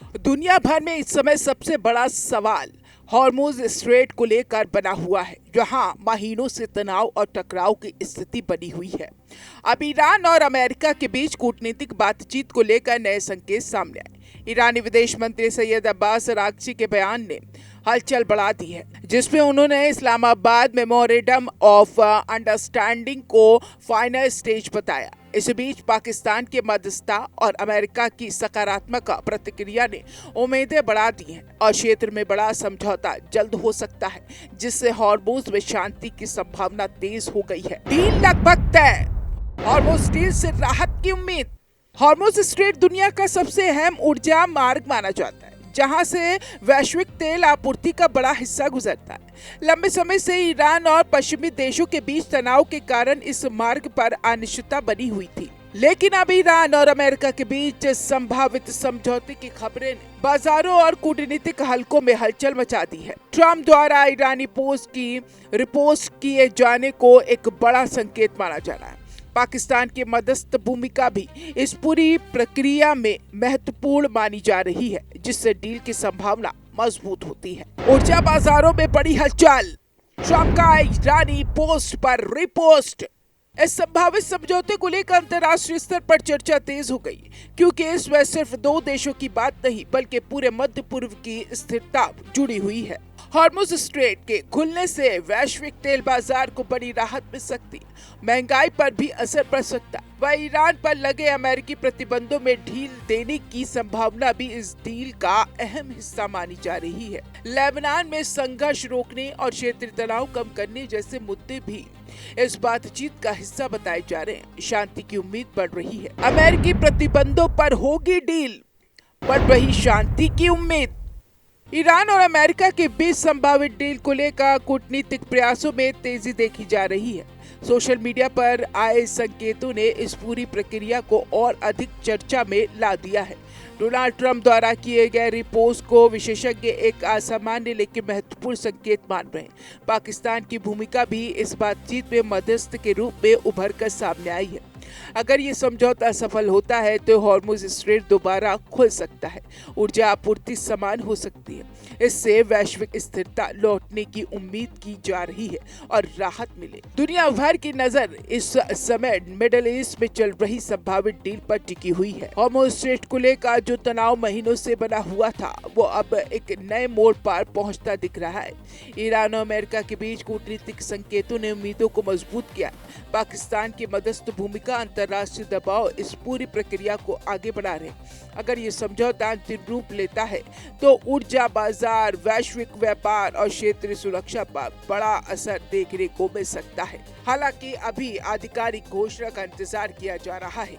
दुनिया भर में इस समय सबसे बड़ा सवाल हॉर्मुज़ स्ट्रेट को लेकर बना हुआ है, जहां महीनों से तनाव और टकराव की स्थिति बनी हुई है। अब ईरान और अमेरिका के बीच कूटनीतिक बातचीत को लेकर नए संकेत सामने आए। ईरानी विदेश मंत्री सैयद अब्बास अरागची के बयान ने हलचल बढ़ा दी है, जिसमें उन्होंने इस्लामाबाद मेमोरेंडम ऑफ अंडरस्टैंडिंग को फाइनल स्टेज बताया। इस बीच पाकिस्तान के मध्यस्थता और अमेरिका की सकारात्मक प्रतिक्रिया ने उम्मीदें बढ़ा दी हैं और क्षेत्र में बड़ा समझौता जल्द हो सकता है, जिससे हॉर्मुज़ में शांति की संभावना तेज हो गई है। डील लगभग तय। हॉर्मुज़ डील से राहत की उम्मीद। हॉर्मुज़ स्ट्रेट दुनिया का सबसे अहम ऊर्जा मार्ग माना जाता है, जहां से वैश्विक तेल आपूर्ति का बड़ा हिस्सा गुजरता है। लंबे समय से ईरान और पश्चिमी देशों के बीच तनाव के कारण इस मार्ग पर अनिश्चितता बनी हुई थी, लेकिन अब ईरान और अमेरिका के बीच संभावित समझौते की खबरें ने बाजारों और कूटनीतिक हलकों में हलचल मचा दी है। ट्रंप द्वारा ईरानी पोस्ट की रिपोस्ट किए जाने को एक बड़ा संकेत माना जा रहा है। पाकिस्तान की मध्यस्थ भूमिका भी इस पूरी प्रक्रिया में महत्वपूर्ण मानी जा रही है, जिससे डील की संभावना मजबूत होती है। ऊर्जा बाजारों में बड़ी हलचल। ट्रंप का ईरानी पोस्ट पर रिपोस्ट। इस संभावित समझौते को लेकर अंतर्राष्ट्रीय स्तर पर चर्चा तेज हो गई, क्योंकि इसमें सिर्फ दो देशों की बात नहीं बल्कि पूरे मध्य पूर्व की स्थिरता जुड़ी हुई है। हॉर्मुज़ स्ट्रेट के खुलने से वैश्विक तेल बाजार को बड़ी राहत मिल सकती है, महंगाई पर भी असर पड़ सकता है। वह ईरान पर लगे अमेरिकी प्रतिबंधों में ढील देने की संभावना भी इस डील का अहम हिस्सा मानी जा रही है। लेबनान में संघर्ष रोकने और क्षेत्रीय तनाव कम करने जैसे मुद्दे भी इस बातचीत का हिस्सा बताए जा रहे हैं। शांति की उम्मीद बढ़ रही है। अमेरिकी प्रतिबंधों पर होगी डील, बढ़ रही शांति की उम्मीद। ईरान और अमेरिका के बीच संभावित डील को लेकर कूटनीतिक प्रयासों में तेजी देखी जा रही है। सोशल मीडिया पर आए संकेतों ने इस पूरी प्रक्रिया को और अधिक चर्चा में ला दिया है। डोनाल्ड ट्रंप द्वारा किए गए रिपोर्ट को विशेषज्ञ एक असामान्य लेकिन महत्वपूर्ण संकेत मान रहे हैं। पाकिस्तान की भूमिका भी इस बातचीत में मध्यस्थ के रूप में उभर कर सामने आई है। अगर ये समझौता सफल होता है तो हॉर्मुज़ स्ट्रेट दोबारा खुल सकता है, ऊर्जा आपूर्ति समान हो सकती है। इससे वैश्विक स्थिरता लौटने की उम्मीद की जा रही है और राहत मिले। दुनिया भर की नजर इस समय मिडिल ईस्ट में चल रही संभावित डील पर टिकी हुई है। हॉर्मुज़ स्ट्रेट को लेकर जो तनाव महीनों से बना हुआ था, वो अब एक नए मोड़ पर पहुंचता दिख रहा है। ईरान और अमेरिका के बीच कूटनीतिक संकेतों ने उम्मीदों को मजबूत किया। पाकिस्तान की मध्यस्थ भूमिका, अंतर्राष्ट्रीय दबाव इस पूरी प्रक्रिया को आगे बढ़ा रहे। अगर ये समझौता अंतिम रूप लेता है तो ऊर्जा बाजार, वैश्विक व्यापार और क्षेत्रीय सुरक्षा पर बड़ा असर देखने को मिल सकता है। हालांकि अभी आधिकारिक घोषणा का इंतजार किया जा रहा है।